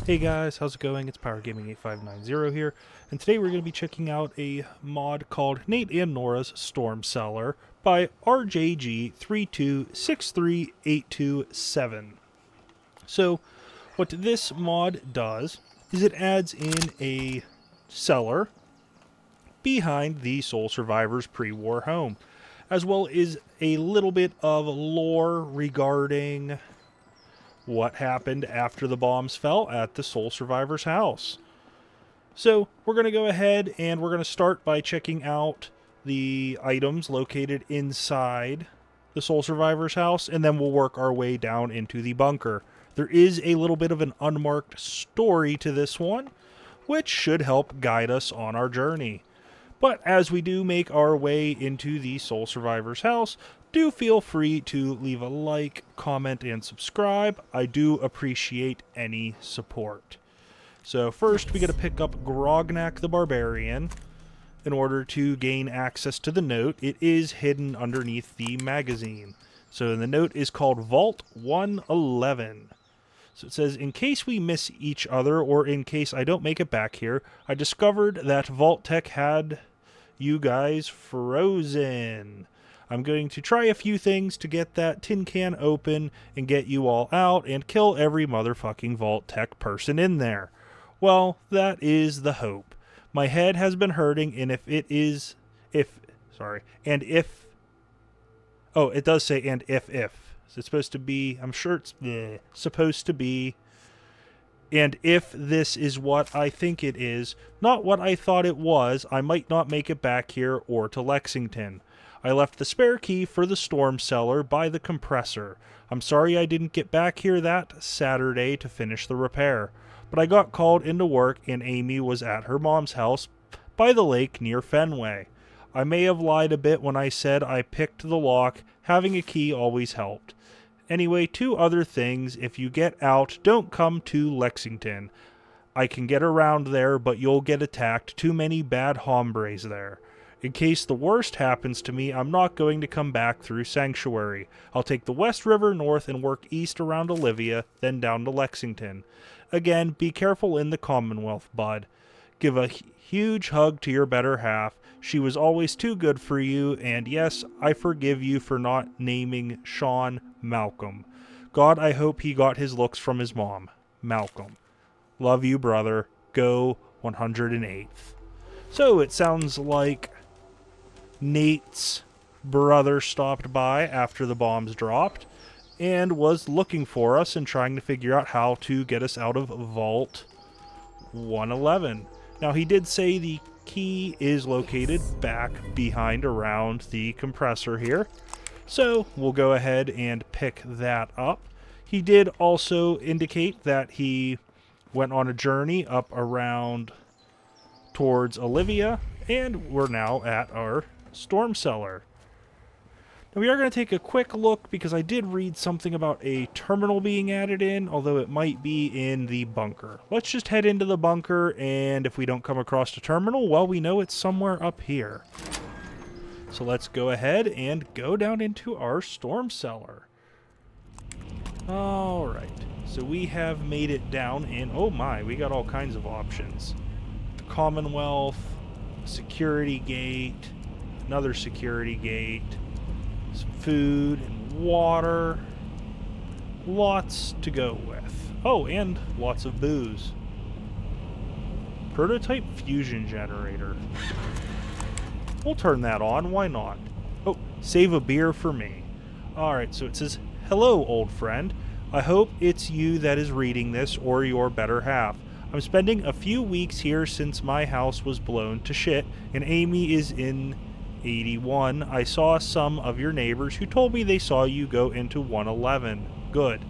Hey guys, how's it going? It's Power Gaming 8590 here, and today we're going to be checking out a mod called Nate and Nora's Storm Cellar by RJG3263827. So, what this mod does is it adds in a cellar behind the Soul Survivors pre-war home, as well as a little bit of lore regarding what happened after the bombs fell at the Soul Survivor's house. So we're going to go ahead and we're going to start by checking out the items located inside the Soul Survivor's house, and then we'll work our way down into the bunker. There is a little bit of an unmarked story to this one, which should help guide us on our journey. But as we do make our way into the Soul Survivor's house, do feel free to leave a like, comment, and subscribe. I do appreciate any support. So first, we got to pick up Grognak the Barbarian in order to gain access to the note. It is hidden underneath the magazine. So the note is called Vault 111. So it says, in case we miss each other, or in case I don't make it back here, I discovered that Vault Tech had you guys frozen. I'm going to try a few things to get that tin can open and get you all out and kill every motherfucking Vault Tech person in there. Well, that is the hope. My head has been hurting, and it does say, and if. So it's supposed to be, I'm sure it's supposed to be, and if this is what I think it is, not what I thought it was, I might not make it back here or to Lexington. I left the spare key for the storm cellar by the compressor. I'm sorry I didn't get back here that Saturday to finish the repair, but I got called into work and Amy was at her mom's house by the lake near Fenway. I may have lied a bit when I said I picked the lock. Having a key always helped. Anyway, two other things. If you get out, don't come to Lexington. I can get around there, but you'll get attacked. Too many bad hombres there. In case the worst happens to me, I'm not going to come back through Sanctuary. I'll take the West River north and work east around Olivia, then down to Lexington. Again, be careful in the Commonwealth, bud. Give a huge hug to your better half. She was always too good for you, and yes, I forgive you for not naming Sean Malcolm. God, I hope he got his looks from his mom. Malcolm. Love you, brother. Go 108th. So it sounds like Nate's brother stopped by after the bombs dropped and was looking for us and trying to figure out how to get us out of Vault 111. Now, he did say the key is located back behind around the compressor here, so we'll go ahead and pick that up. He did also indicate that he went on a journey up around towards Olivia, and we're now at our storm cellar. Now we are going to take a quick look because I did read something about a terminal being added in, although it might be in the bunker. Let's just head into the bunker, and if we don't come across a terminal, well, we know it's somewhere up here. So let's go ahead and go down into our storm cellar. Alright, so we have made it down, and oh my, we got all kinds of options. Commonwealth, security gate, another security gate, some food and water, lots to go with. Oh, and lots of booze. Prototype fusion generator. We'll turn that on, why not? Oh, save a beer for me. Alright, so it says, hello, old friend. I hope it's you that is reading this, or your better half. I'm spending a few weeks here since my house was blown to shit, and Amy is in 81. I saw some of your neighbors who told me they saw you go into 111. Good.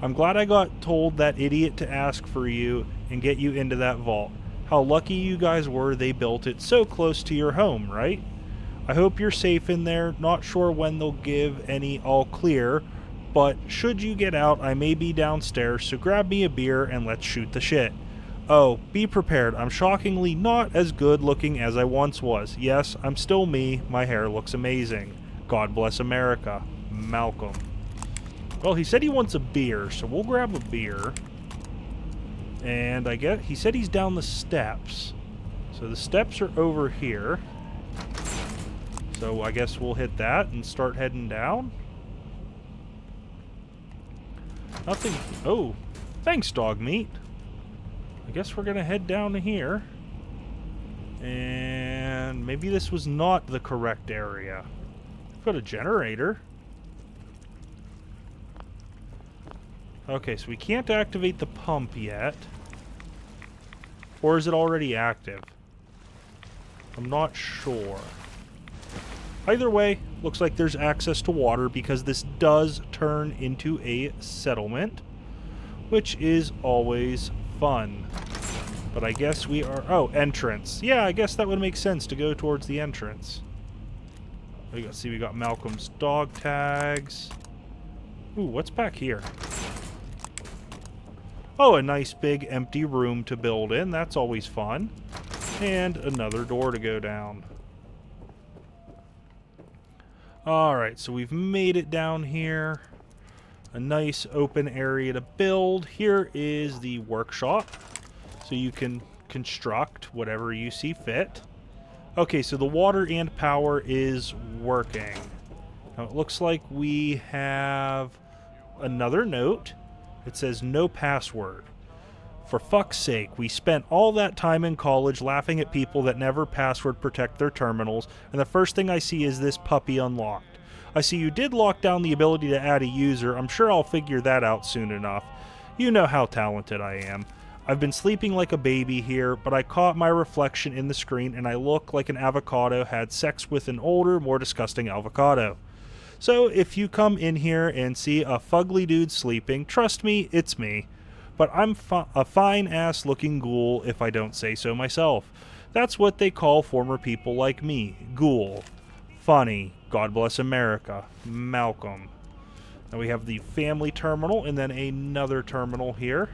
I'm glad I got told that idiot to ask for you and get you into that vault. How lucky you guys were they built it so close to your home, right? I hope you're safe in there. Not sure when they'll give any all clear, but should you get out, I may be downstairs, so grab me a beer and let's shoot the shit. Oh, be prepared. I'm shockingly not as good looking as I once was. Yes, I'm still me. My hair looks amazing. God bless America. Malcolm. Well, he said he wants a beer, so we'll grab a beer. And I get, he said he's down the steps. So the steps are over here. So I guess we'll hit that and start heading down. Nothing. Oh, thanks, dog meat. I guess we're going to head down to here. And maybe this was not the correct area. We've got a generator. Okay, so we can't activate the pump yet. Or is it already active? I'm not sure. Either way, looks like there's access to water because this does turn into a settlement, which is always fun. But I guess we are... Oh, entrance. Yeah, I guess that would make sense to go towards the entrance. See, we got Malcolm's dog tags. Ooh, what's back here? Oh, a nice big empty room to build in. That's always fun. And another door to go down. Alright, so we've made it down here. A nice open area to build. Here is the workshop. So you can construct whatever you see fit. Okay, so the water and power is working. Now it looks like we have another note. It says no password. For fuck's sake, we spent all that time in college laughing at people that never password protect their terminals, and the first thing I see is this puppy unlocked. I see you did lock down the ability to add a user. I'm sure I'll figure that out soon enough. You know how talented I am. I've been sleeping like a baby here, but I caught my reflection in the screen and I look like an avocado had sex with an older, more disgusting avocado. So if you come in here and see a fugly dude sleeping, trust me, it's me. But I'm a fine-ass looking ghoul if I don't say so myself. That's what they call former people like me, ghoul. Funny, God bless America, Malcolm. Now we have the family terminal and then another terminal here.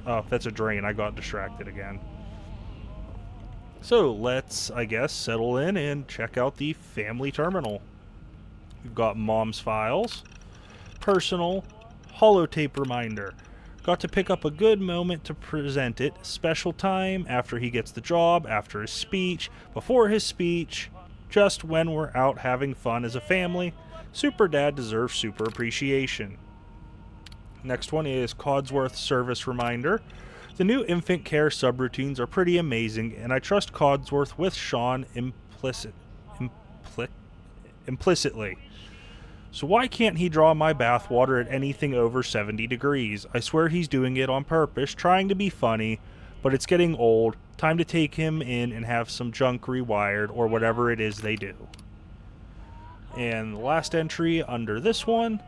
Oh, that's a drain. I got distracted again. So let's, I guess, settle in and check out the family terminal. We've got mom's files, personal, holotape reminder. Got to pick up a good moment to present it. Special time, after he gets the job, after his speech, before his speech, just when we're out having fun as a family. Super Dad deserves super appreciation. Next one is Codsworth service reminder. The new infant care subroutines are pretty amazing, and I trust Codsworth with Sean implicitly. So why can't he draw my bathwater at anything over 70 degrees? I swear he's doing it on purpose, trying to be funny, but it's getting old. Time to take him in and have some junk rewired, or whatever it is they do. And the last entry under this one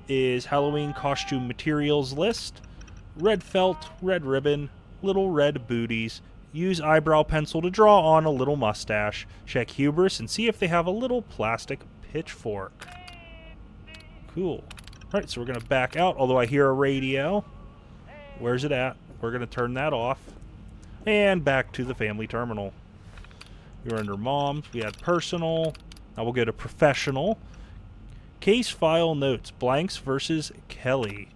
is Halloween costume materials list. Red felt, red ribbon, little red booties. Use eyebrow pencil to draw on a little mustache. Check hubris and see if they have a little plastic pitchfork. Cool. Alright, so we're going to back out, although I hear a radio. Where's it at? We're going to turn that off. And back to the family terminal. We were under mom's. We had personal. Now we'll go to professional. Case file notes. Blanks versus Kelly.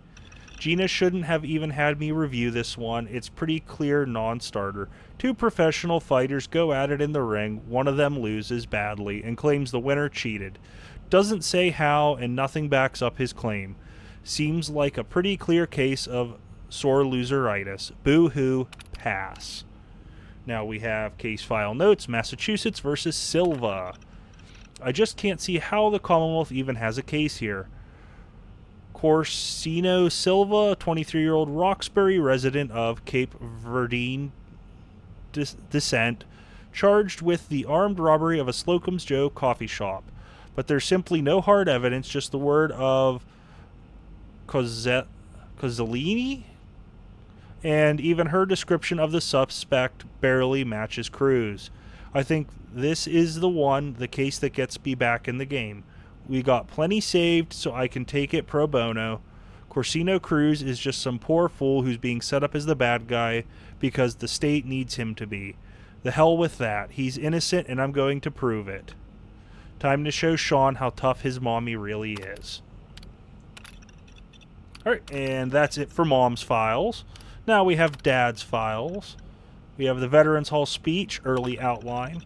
Gina shouldn't have even had me review this one. It's pretty clear non-starter. Two professional fighters go at it in the ring. One of them loses badly and claims the winner cheated. Doesn't say how and nothing backs up his claim. Seems like a pretty clear case of sore loseritis. Boo-hoo, pass. Now we have case file notes. Massachusetts versus Silva. I just can't see how the Commonwealth even has a case here. Corsino Silva, 23-year-old Roxbury resident of Cape Verdean descent, charged with the armed robbery of a Slocum's Joe coffee shop. But there's simply no hard evidence, just the word of Cozzolini, and even her description of the suspect barely matches Cruz. I think this is the case that gets me back in the game. We got plenty saved, so I can take it pro bono. Corsino Cruz is just some poor fool who's being set up as the bad guy because the state needs him to be. The hell with that. He's innocent, and I'm going to prove it. Time to show Sean how tough his mommy really is. Alright, and that's it for mom's files. Now we have Dad's files. We have the Veterans Hall speech, early outline.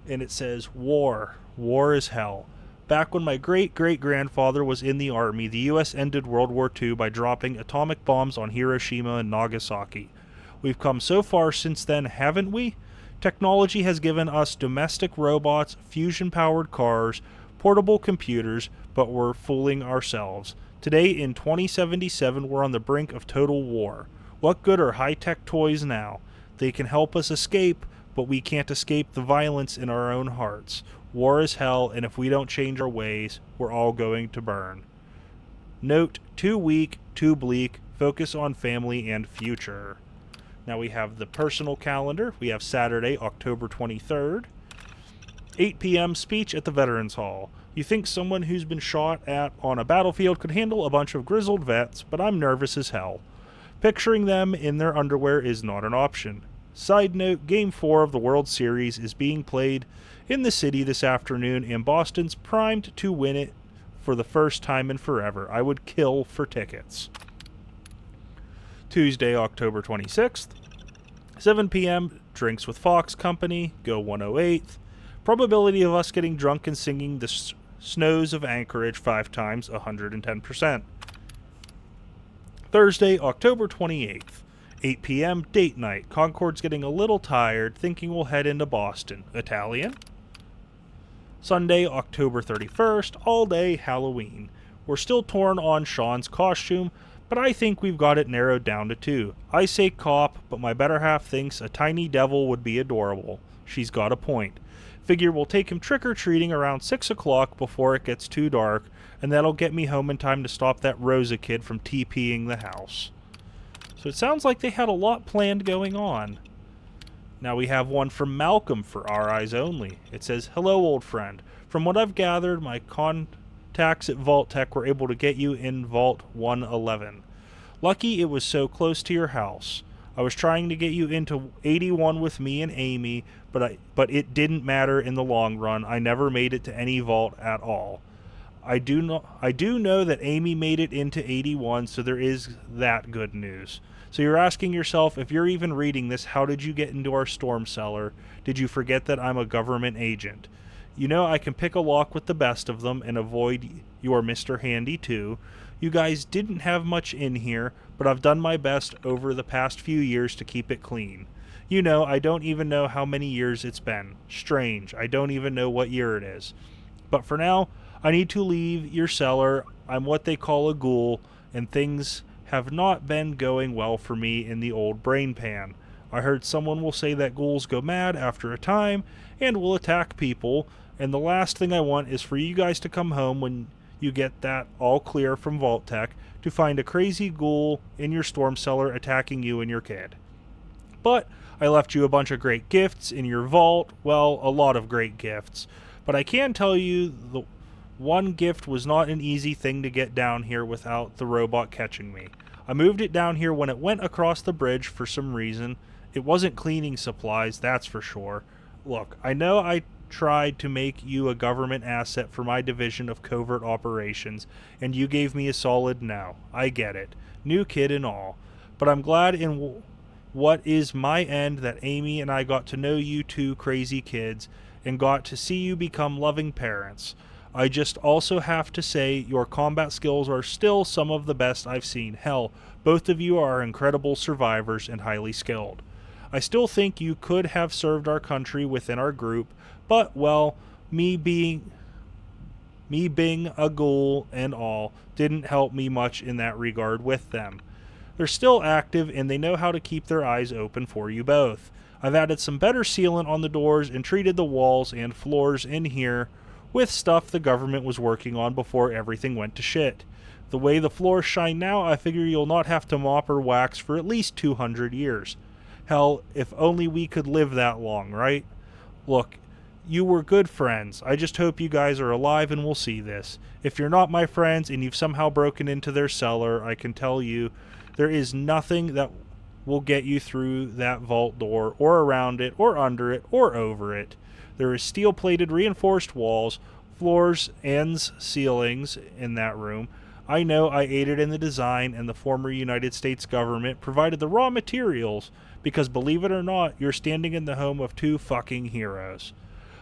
And it says, War. War is hell. Back when my great-great-grandfather was in the Army, the U.S. ended World War II by dropping atomic bombs on Hiroshima and Nagasaki. We've come so far since then, haven't we? Technology has given us domestic robots, fusion-powered cars, portable computers, but we're fooling ourselves. Today, in 2077, we're on the brink of total war. What good are high-tech toys now? They can help us escape, but we can't escape the violence in our own hearts. War is hell, and if we don't change our ways, we're all going to burn. Note, too weak, too bleak, focus on family and future. Now we have the personal calendar. We have Saturday, October 23rd. 8 p.m. speech at the Veterans Hall. You think someone who's been shot at on a battlefield could handle a bunch of grizzled vets, but I'm nervous as hell. Picturing them in their underwear is not an option. Side note, Game 4 of the World Series is being played in the city this afternoon, and Boston's primed to win it for the first time in forever. I would kill for tickets. Tuesday, October 26th. 7 p.m., drinks with Fox Company, go 108th. Probability of us getting drunk and singing the snows of Anchorage 5 times, 110%. Thursday, October 28th. 8 p.m., date night. Concord's getting a little tired, thinking we'll head into Boston. Italian. Sunday, October 31st, all day Halloween. We're still torn on Sean's costume, but I think we've got it narrowed down to 2. I say cop, but my better half thinks a tiny devil would be adorable. She's got a point. Figure we'll take him trick-or-treating around 6 o'clock before it gets too dark, and that'll get me home in time to stop that Rosa kid from TPing the house. So it sounds like they had a lot planned going on. Now we have one from Malcolm for our eyes only. It says, Hello, old friend. From what I've gathered, my contacts at Vault Tech were able to get you in Vault 111. Lucky it was so close to your house. I was trying to get you into 81 with me and Amy, but it didn't matter in the long run. I never made it to any vault at all. I do know that Amy made it into 81, so there is that good news. So you're asking yourself, if you're even reading this, how did you get into our storm cellar? Did you forget that I'm a government agent? You know I can pick a lock with the best of them and avoid your Mr. Handy too. You guys didn't have much in here, but I've done my best over the past few years to keep it clean. You know, I don't even know how many years it's been. Strange, I don't even know what year it is. But for now, I need to leave your cellar. I'm what they call a ghoul, and things have not been going well for me in the old brain pan. I heard someone will say that ghouls go mad after a time and will attack people, and the last thing I want is for you guys to come home when you get that all clear from Vault Tech to find a crazy ghoul in your storm cellar attacking you and your kid. But I left you a bunch of great gifts in your vault, well, a lot of great gifts. But I can tell you the one gift was not an easy thing to get down here without the robot catching me. I moved it down here when it went across the bridge for some reason. It wasn't cleaning supplies, that's for sure. Look, I know I tried to make you a government asset for my division of covert operations, and you gave me a solid no. I get it. New kid and all. But I'm glad in what is my end that Amy and I got to know you two crazy kids and got to see you become loving parents. I just also have to say your combat skills are still some of the best I've seen. Hell, both of you are incredible survivors and highly skilled. I still think you could have served our country within our group, but, well, me being a ghoul and all didn't help me much in that regard with them. They're still active and they know how to keep their eyes open for you both. I've added some better sealant on the doors and treated the walls and floors in here with stuff the government was working on before everything went to shit. The way the floors shine now, I figure you'll not have to mop or wax for at least 200 years. Hell, if only we could live that long, right? Look, you were good friends. I just hope you guys are alive and will see this. If you're not my friends and you've somehow broken into their cellar, I can tell you there is nothing that will get you through that vault door or around it or under it or over it. There is steel-plated reinforced walls, floors, ends, ceilings in that room. I know I aided in the design, and the former United States government provided the raw materials, because believe it or not, you're standing in the home of two fucking heroes.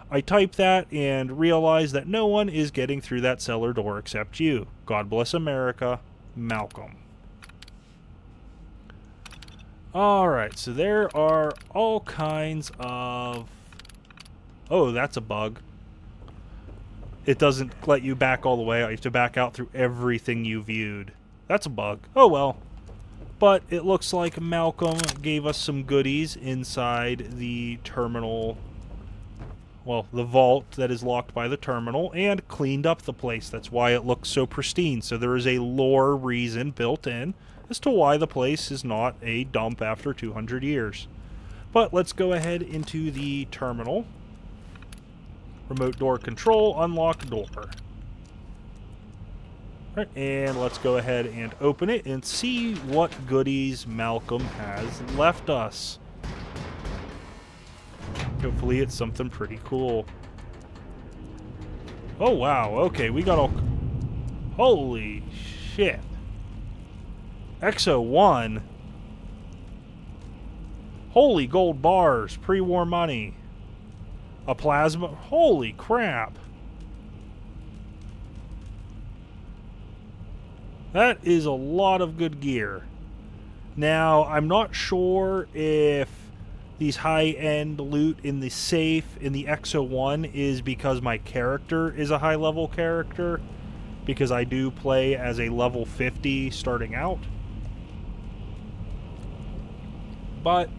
I type that and realize that no one is getting through that cellar door except you. God bless America, Malcolm. Alright, so there are all kinds of... Oh, that's a bug. It doesn't let you back all the way. You have to back out through everything you viewed. That's a bug. Oh well. But it looks like Malcolm gave us some goodies inside the terminal. Well, the vault that is locked by the terminal, and cleaned up the place. That's why it looks so pristine. So there is a lore reason built in as to why the place is not a dump after 200 years. But let's go ahead into the terminal. Remote door control, unlock door. Alright, and let's go ahead and open it and see what goodies Malcolm has left us. Hopefully it's something pretty cool. Oh wow, okay, we got all... Holy shit. Exo 1. Holy gold bars, pre-war money. A plasma... Holy crap. That is a lot of good gear. Now, I'm not sure if these high-end loot in the safe in the Exo 1 is because my character is a high-level character, because I do play as a level 50 starting out. But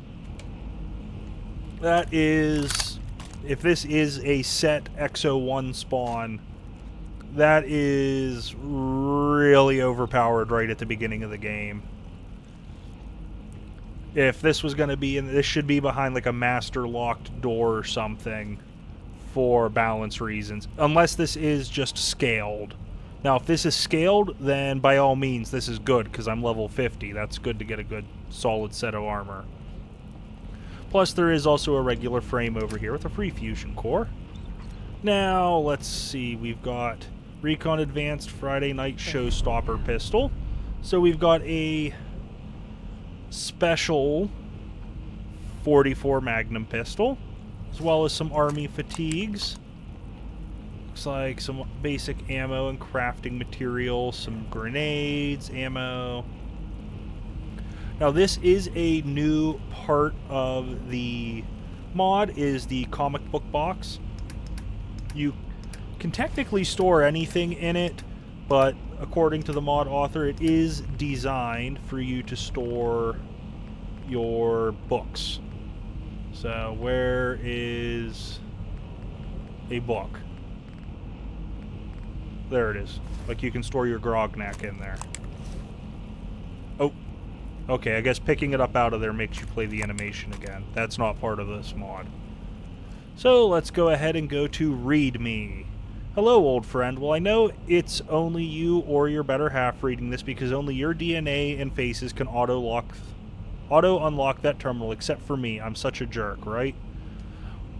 that is... If this is a set Exo 1 spawn, that is really overpowered right at the beginning of the game. If this was going to be, this should be behind like a master locked door or something for balance reasons. Unless this is just scaled. Now, if this is scaled, then by all means, this is good because I'm level 50. That's good to get a good solid set of armor. Plus, there is also a regular frame over here with a free fusion core. Now, let's see. We've got Recon Advanced Friday Night Showstopper pistol. So we've got a special 44 Magnum pistol, as well as some army fatigues. Looks like some basic ammo and crafting materials, some grenades, ammo. Now this is a new part of the mod, is the comic book box. You can technically store anything in it, but according to the mod author, it is designed for you to store your books. So where is a book? There it is. Like you can store your Grognak in there. Oh. Okay, I guess picking it up out of there makes you play the animation again. That's not part of this mod. So let's go ahead and go to Read Me. Hello, old friend. Well, I know it's only you or your better half reading this because only your DNA and faces can auto-unlock that terminal, except for me. I'm such a jerk, right?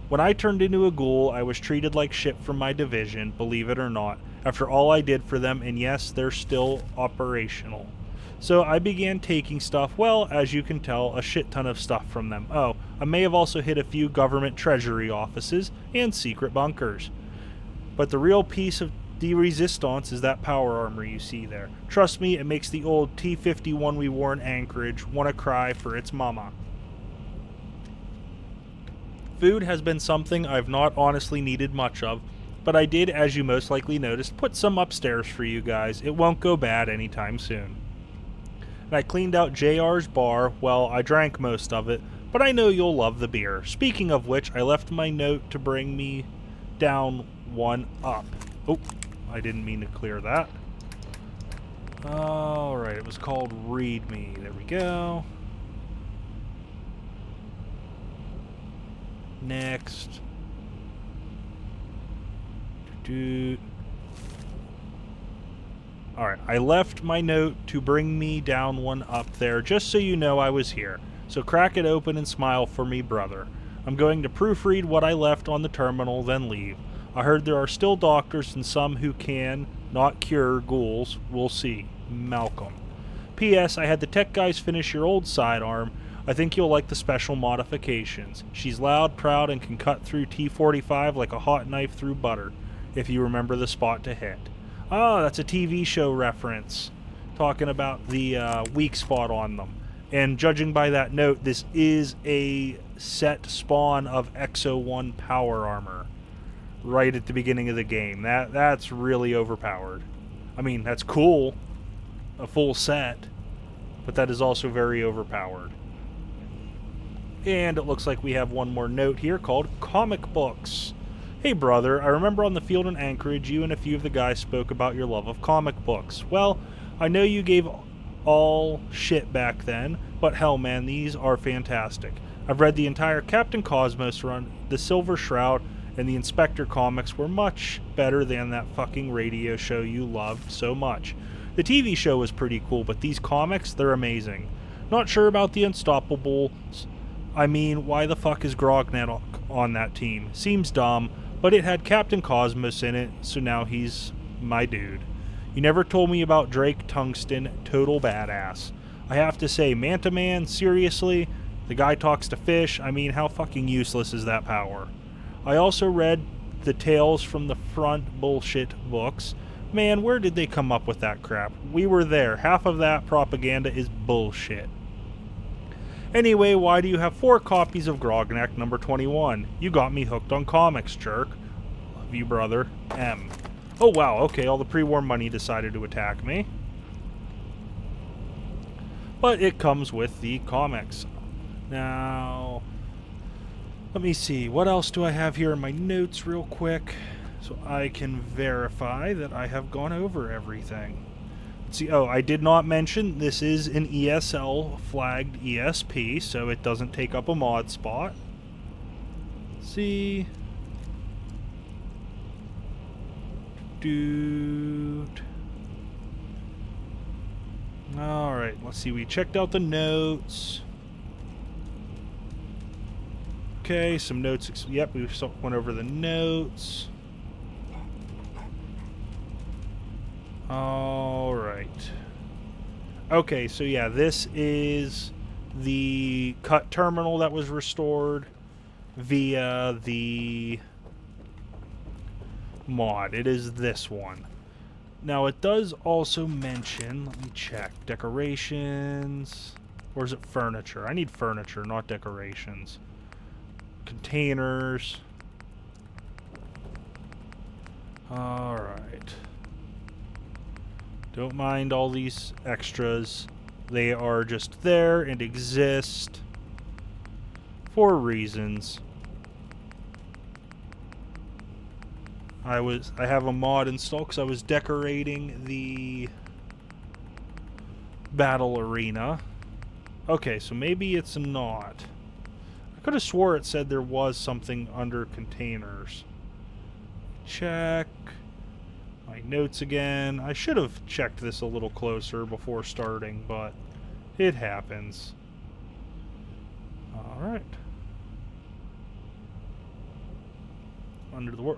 When I turned into a ghoul, I was treated like shit from my division, believe it or not, after all I did for them, and yes, they're still operational. So I began taking stuff, well, as you can tell, a shit ton of stuff from them. Oh, I may have also hit a few government treasury offices and secret bunkers. But the real piece of the resistance is that power armor you see there. Trust me, it makes the old T-51 we wore in Anchorage want to cry for its mama. Food has been something I've not honestly needed much of, but I did, as you most likely noticed, put some upstairs for you guys. It won't go bad anytime soon. And I cleaned out JR's bar. Well, I drank most of it, but I know you'll love the beer. Speaking of which, I left my note to bring me down one up. Oh, I didn't mean to clear that. Alright, it was called Read Me. There we go. Next. Alright, I left my note to bring me down one up there, just so you know I was here. So crack it open and smile for me, brother. I'm going to proofread what I left on the terminal, then leave. I heard there are still doctors and some who can not cure ghouls. We'll see. Malcolm. P.S. I had the tech guys finish your old sidearm. I think you'll like the special modifications. She's loud, proud, and can cut through T-45 like a hot knife through butter, if you remember the spot to hit. Oh, that's a TV show reference, talking about the weak spot on them. And judging by that note, this is a set spawn of Exo-1 power armor right at the beginning of the game. That's really overpowered. I mean, that's cool, a full set, but that is also very overpowered. And it looks like we have one more note here called comic books. Hey brother, I remember on the field in Anchorage, you and a few of the guys spoke about your love of comic books. Well, I know you gave all shit back then, but hell man, these are fantastic. I've read the entire Captain Cosmos run, the Silver Shroud, and the Inspector comics were much better than that fucking radio show you loved so much. The TV show was pretty cool, but these comics, they're amazing. Not sure about the Unstoppables. I mean, why the fuck is Grognet on that team? Seems dumb, but it had Captain Cosmos in it, so now he's my dude. You never told me about Drake Tungsten, total badass. I have to say, Manta Man, seriously? The guy talks to fish, I mean, how fucking useless is that power? I also read the Tales from the Front bullshit books. Man, where did they come up with that crap? We were there. Half of that propaganda is bullshit. Anyway, why do you have 4 copies of Grognak number 21? You got me hooked on comics, jerk. Love you, brother. M. Oh, wow, okay, all the pre-war money decided to attack me. But it comes with the comics. Now, let me see. What else do I have here in my notes real quick so I can verify that I have gone over everything? See, oh, I did not mention this is an ESL flagged ESP, so it doesn't take up a mod spot. See. Dude. Alright, let's see. We checked out the notes. Okay, some notes. Yep, we went over the notes. Alright. Okay, so yeah, this is the cut terminal that was restored via the mod. It is this one. Now, it does also mention, let me check, decorations, or is it furniture? I need furniture, not decorations. Containers. Alright. Don't mind all these extras. They are just there and exist for reasons. I have a mod installed because I was decorating the battle arena. Okay, so maybe it's not. I could have swore it said there was something under containers. Check my notes again. I should have checked this a little closer before starting, but it happens. Alright.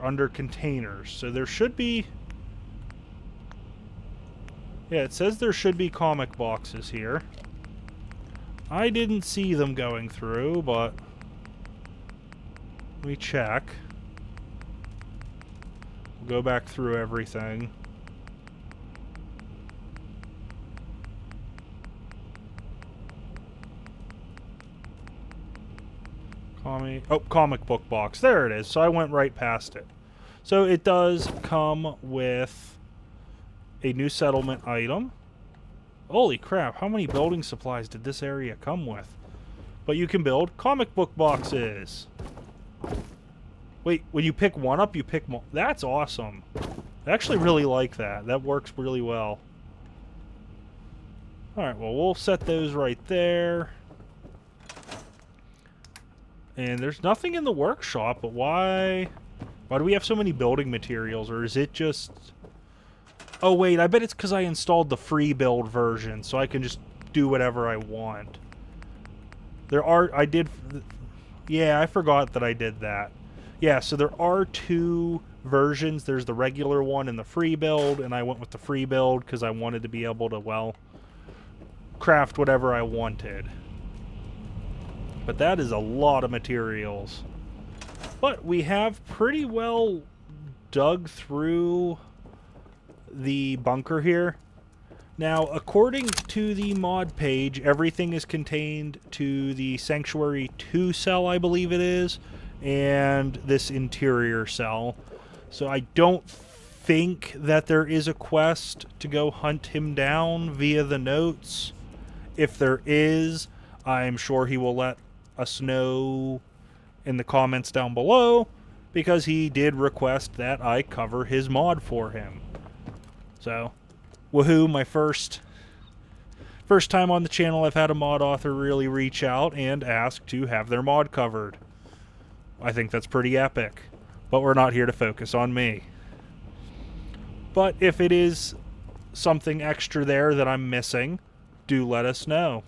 Under containers. So there should be... Yeah, it says there should be comic boxes here. I didn't see them going through, but... Let me check. We'll go back through everything. Comic book box. There it is. So I went right past it. So it does come with a new settlement item. Holy crap, how many building supplies did this area come with? But you can build comic book boxes. Wait, when you pick one up, you pick more. That's awesome. I actually really like that. That works really well. Alright, well, we'll set those right there. And there's nothing in the workshop, but why do we have so many building materials? Or is it just... Oh, wait, I bet it's because I installed the free build version, so I can just do whatever I want. Yeah, I forgot that I did that. Yeah, so there are 2 versions. There's the regular one and the free build, and I went with the free build because I wanted to be able to, well, craft whatever I wanted. But that is a lot of materials. But we have pretty well dug through the bunker here. Now, according to the mod page, everything is contained to the Sanctuary 2 cell, I believe it is, and this interior cell. So I don't think that there is a quest to go hunt him down via the notes. If there is, I'm sure he will let us know in the comments down below, because he did request that I cover his mod for him. So, woohoo, my first time on the channel I've had a mod author really reach out and ask to have their mod covered. I think that's pretty epic, but we're not here to focus on me. But if it is something extra there that I'm missing, do let us know.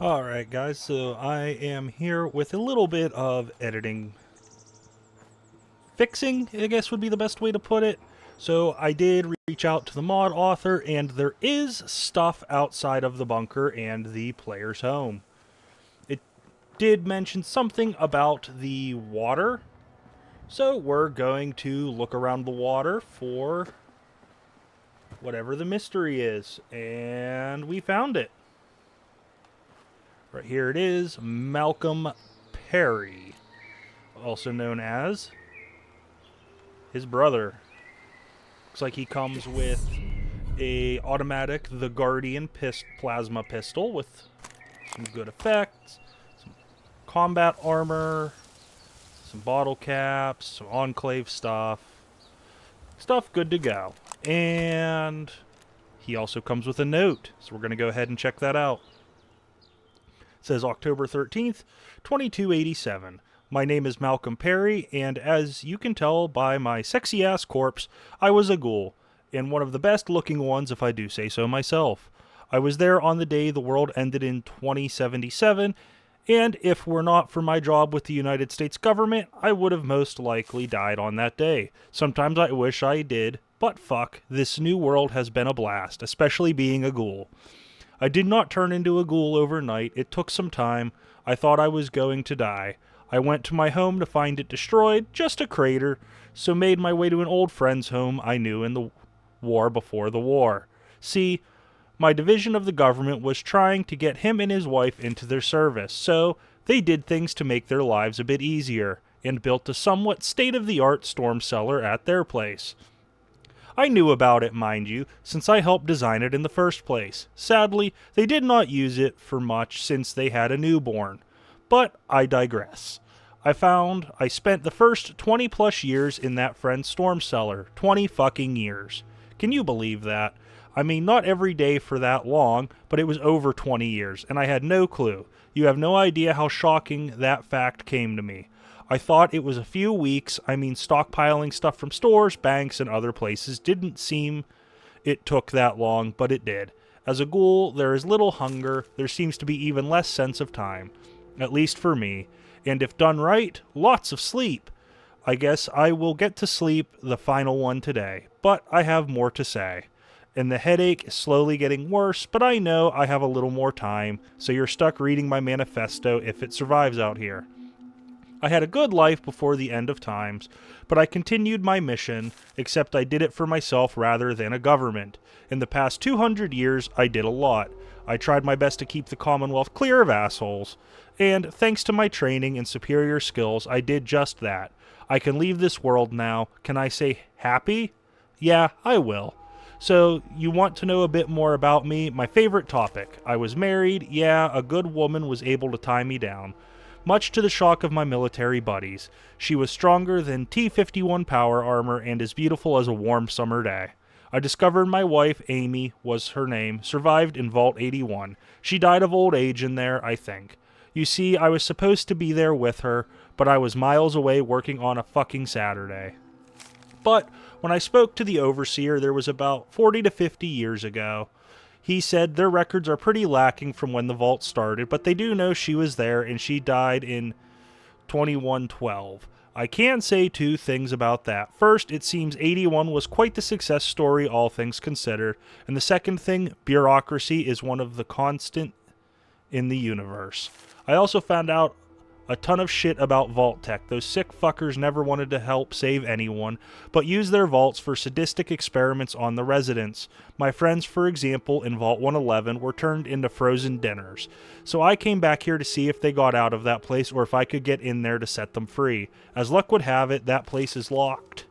Alright guys, so I am here with a little bit of editing fixing, I guess would be the best way to put it. So I did reach out to the mod author, and there is stuff outside of the bunker and the player's home. It did mention something about the water, so we're going to look around the water for whatever the mystery is, and we found it. Right here it is, Malcolm Perry, also known as his brother. Looks like he comes with a automatic The Guardian plasma pistol with some good effects, some combat armor, some bottle caps, some Enclave stuff. Stuff good to go. And he also comes with a note, so we're going to go ahead and check that out. It says October 13th, 2287. My name is Malcolm Perry, and as you can tell by my sexy-ass corpse, I was a ghoul, and one of the best-looking ones if I do say so myself. I was there on the day the world ended in 2077, and if were not for my job with the United States government, I would have most likely died on that day. Sometimes I wish I did, but fuck, this new world has been a blast, especially being a ghoul. I did not turn into a ghoul overnight. It took some time. I thought I was going to die. I went to my home to find it destroyed, just a crater, so made my way to an old friend's home I knew in the war before the war. See, my division of the government was trying to get him and his wife into their service, so they did things to make their lives a bit easier, and built a somewhat state-of-the-art storm cellar at their place. I knew about it, mind you, since I helped design it in the first place. Sadly, they did not use it for much since they had a newborn. But I digress. I spent the first 20 plus years in that friend's storm cellar. 20 fucking years. Can you believe that? I mean, not every day for that long, but it was over 20 years, and I had no clue. You have no idea how shocking that fact came to me. I thought it was a few weeks. I mean, stockpiling stuff from stores, banks, and other places didn't seem it took that long, but it did. As a ghoul, there is little hunger. There seems to be even less sense of time. At least for me. And if done right, lots of sleep. I guess I will get to sleep the final one today. But I have more to say. And the headache is slowly getting worse, but I know I have a little more time, so you're stuck reading my manifesto if it survives out here. I had a good life before the end of times, but I continued my mission, except I did it for myself rather than a government. In the past 200 years, I did a lot. I tried my best to keep the Commonwealth clear of assholes, and thanks to my training and superior skills, I did just that. I can leave this world now. Can I say happy? Yeah, I will. So, you want to know a bit more about me? My favorite topic. I was married. Yeah, a good woman was able to tie me down. Much to the shock of my military buddies. She was stronger than T-51 power armor and as beautiful as a warm summer day. I discovered my wife, Amy was her name, survived in Vault 81. She died of old age in there, I think. You see, I was supposed to be there with her, but I was miles away working on a fucking Saturday. But when I spoke to the overseer, there was about 40 to 50 years ago. He said their records are pretty lacking from when the vault started, but they do know she was there and she died in 2112. I can say two things about that. First, it seems 81 was quite the success story, all things considered. And the second thing, bureaucracy is one of the constant in the universe. I also found out a ton of shit about Vault Tech. Those sick fuckers never wanted to help save anyone, but used their vaults for sadistic experiments on the residents. My friends, for example, in Vault 111 were turned into frozen dinners. So I came back here to see if they got out of that place or if I could get in there to set them free. As luck would have it, that place is locked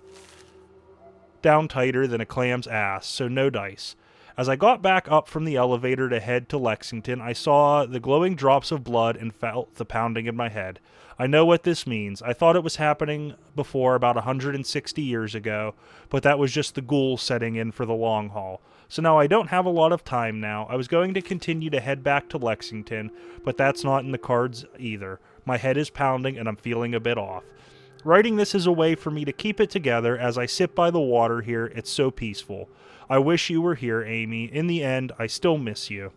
down tighter than a clam's ass, so no dice. As I got back up from the elevator to head to Lexington, I saw the glowing drops of blood and felt the pounding in my head. I know what this means. I thought it was happening before about 160 years ago, but that was just the ghouls setting in for the long haul. So now I don't have a lot of time now. I was going to continue to head back to Lexington, but that's not in the cards either. My head is pounding and I'm feeling a bit off. Writing this is a way for me to keep it together as I sit by the water here. It's so peaceful. I wish you were here, Amy. In the end, I still miss you.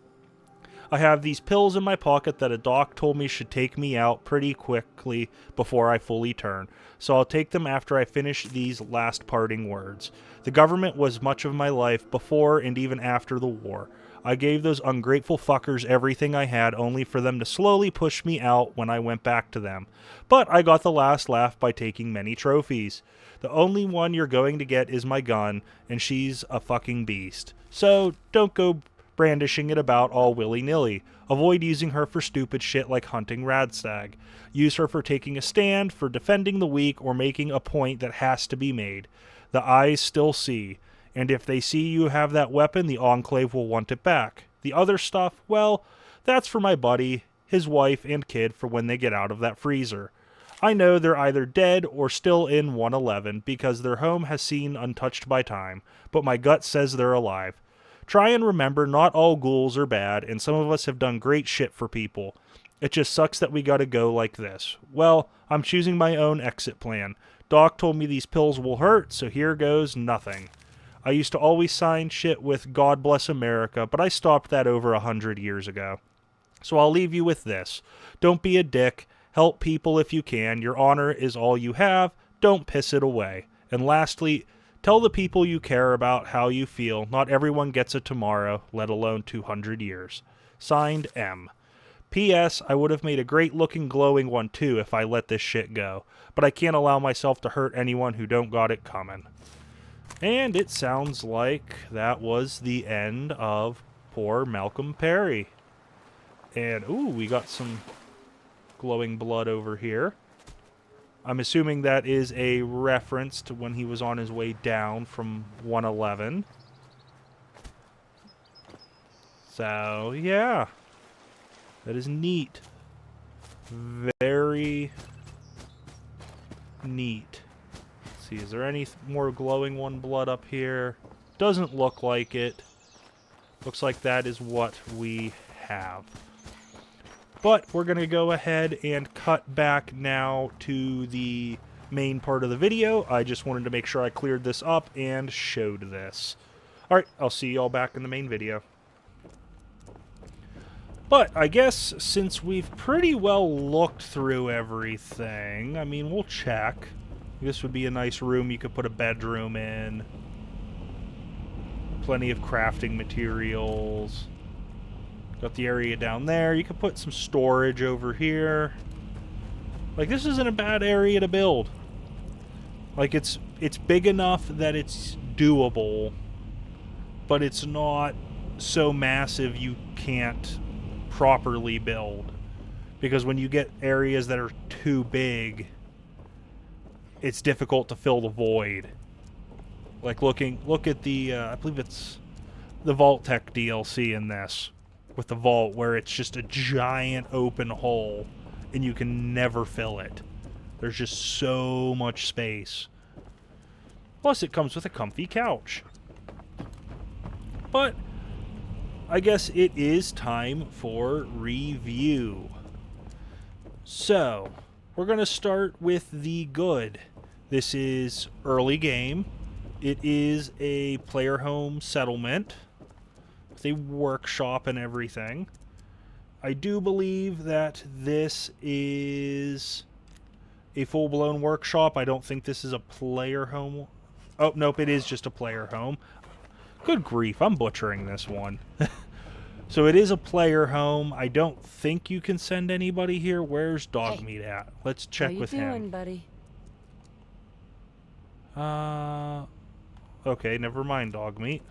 I have these pills in my pocket that a doc told me should take me out pretty quickly before I fully turn, so I'll take them after I finish these last parting words. The government was much of my life before and even after the war. I gave those ungrateful fuckers everything I had only for them to slowly push me out when I went back to them. But I got the last laugh by taking many trophies. The only one you're going to get is my gun, and she's a fucking beast. So don't go brandishing it about all willy-nilly. Avoid using her for stupid shit like hunting radstag. Use her for taking a stand, for defending the weak, or making a point that has to be made. The eyes still see. And if they see you have that weapon, the Enclave will want it back. The other stuff, well, that's for my buddy, his wife, and kid for when they get out of that freezer. I know they're either dead or still in 111 because their home has seen untouched by time, but my gut says they're alive. Try and remember not all ghouls are bad, and some of us have done great shit for people. It just sucks that we gotta go like this. Well, I'm choosing my own exit plan. Doc told me these pills will hurt, so here goes nothing. I used to always sign shit with God Bless America, but I stopped that over 100 years ago. So I'll leave you with this. Don't be a dick. Help people if you can. Your honor is all you have. Don't piss it away. And lastly, tell the people you care about how you feel. Not everyone gets it tomorrow, let alone 200 years. Signed, M. P.S. I would have made a great-looking glowing one too if I let this shit go. But I can't allow myself to hurt anyone who don't got it coming. And it sounds like that was the end of poor Malcolm Perry. And, ooh, we got some glowing blood over here. I'm assuming that is a reference to when he was on his way down from 111. So, yeah. That is neat. Very neat. Let's see, is there any more glowing one blood up here? Doesn't look like it. Looks like that is what we have. But we're going to go ahead and cut back now to the main part of the video. I just wanted to make sure I cleared this up and showed this. Alright, I'll see you all back in the main video. But I guess since we've pretty well looked through everything, I mean, we'll check. This would be a nice room you could put a bedroom in. Plenty of crafting materials. Got the area down there. You could put some storage over here. Like, this isn't a bad area to build. Like, it's big enough that it's doable, but it's not so massive you can't properly build. Because when you get areas that are too big, it's difficult to fill the void. Like, look at the, I believe it's the Vault Tech DLC in this. With the vault, where it's just a giant open hole and you can never fill it. There's just so much space. Plus, it comes with a comfy couch. But I guess it is time for review. So, we're going to start with the good. This is early game. It is a player home settlement. A workshop and everything. I do believe that this is a full-blown workshop. I don't think this is a player home. Oh, nope, it is just a player home. Good grief, I'm butchering this one. So it is a player home. I don't think you can send anybody here. Where's Dogmeat at? Let's check with him. How you doing, buddy? Okay, never mind, Dogmeat.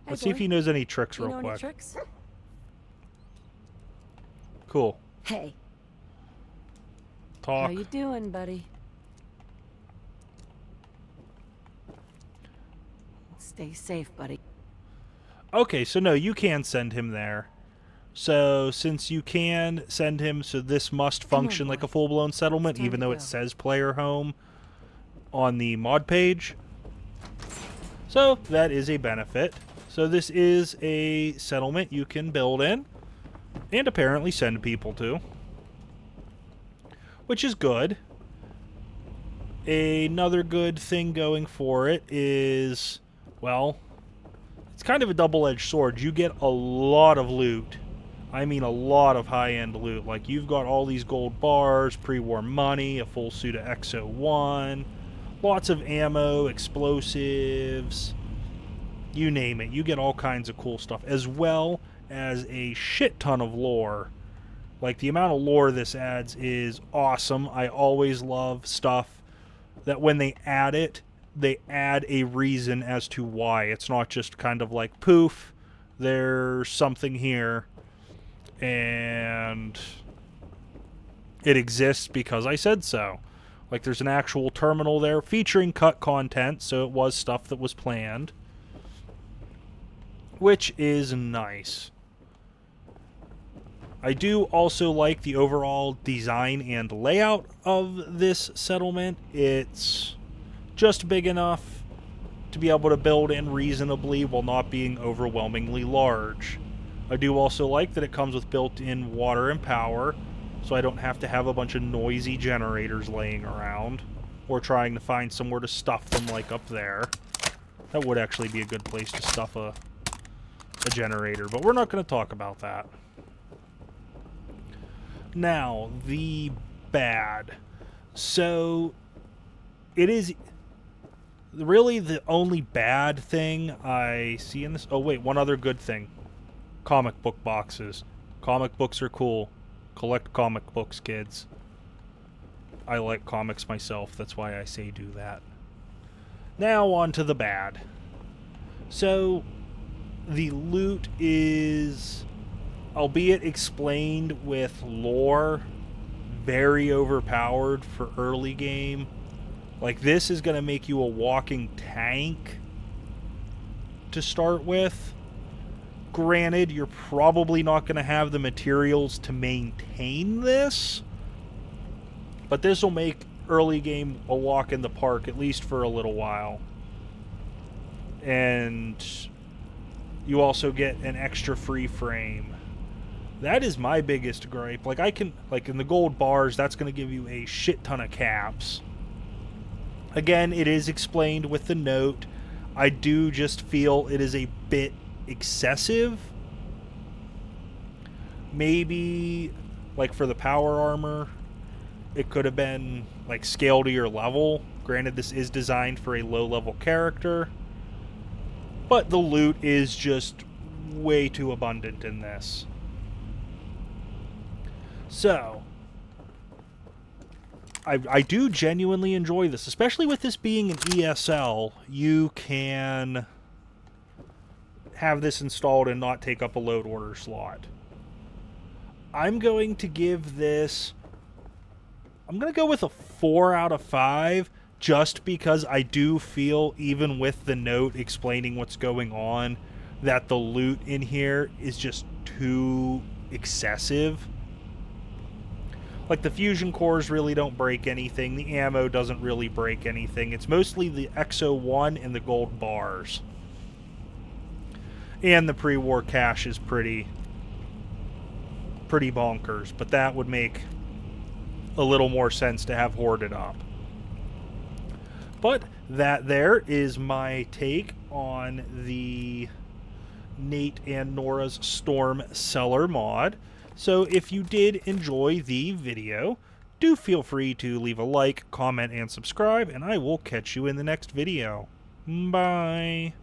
Hey, Let's see if he knows any tricks real know quick. any tricks? Cool. Hey. Talk. How you doing, buddy? Stay safe, buddy. Okay, so no, you can send him there. So since you can send him, so this must function like a full-blown settlement, even though it says player home on the mod page. So that is a benefit. So this is a settlement you can build in and apparently send people to, which is good. Another good thing going for it is, well, it's kind of a double-edged sword. You get a lot of loot. I mean a lot of high-end loot. Like, you've got all these gold bars, pre-war money, a full suit of XO1, lots of ammo, explosives, you name it. You get all kinds of cool stuff, as well as a shit ton of lore. Like, the amount of lore this adds is awesome. I always love stuff that when they add it, they add a reason as to why. It's not just kind of like, poof, there's something here, and it exists because I said so. Like, there's an actual terminal there featuring cut content, so it was stuff that was planned, which is nice. I do also like the overall design and layout of this settlement. It's just big enough to be able to build in reasonably while not being overwhelmingly large. I do also like that it comes with built-in water and power, so I don't have to have a bunch of noisy generators laying around or trying to find somewhere to stuff them like up there. That would actually be a good place to stuff a generator, but we're not going to talk about that. Now, the bad. So, it is really the only bad thing I see in this. Oh, wait, one other good thing. Comic book boxes. Comic books are cool. Collect comic books, kids. I like comics myself, that's why I say do that. Now, on to the bad. So, the loot is, albeit explained with lore, very overpowered for early game. Like, this is going to make you a walking tank to start with. Granted, you're probably not going to have the materials to maintain this, but this will make early game a walk in the park, at least for a little while. And you also get an extra free frame. That is my biggest gripe. Like, I can, like, in the gold bars, that's going to give you a shit ton of caps. Again, it is explained with the note. I do just feel it is a bit excessive. Maybe, like, for the power armor, it could have been, like, scaled to your level. Granted, this is designed for a low-level character. But the loot is just way too abundant in this. So, I do genuinely enjoy this, especially with this being an ESL. You can have this installed and not take up a load order slot. I'm going to give this, I'm going to go with a 4 out of 5, just because I do feel, even with the note explaining what's going on, that the loot in here is just too excessive. Like, the fusion cores really don't break anything. The ammo doesn't really break anything. It's mostly the XO1 and the gold bars. And the pre-war cache is pretty bonkers. But that would make a little more sense to have hoarded up. But that there is my take on the Nate and Nora's Storm Cellar mod. So if you did enjoy the video, do feel free to leave a like, comment, and subscribe, and I will catch you in the next video. Bye.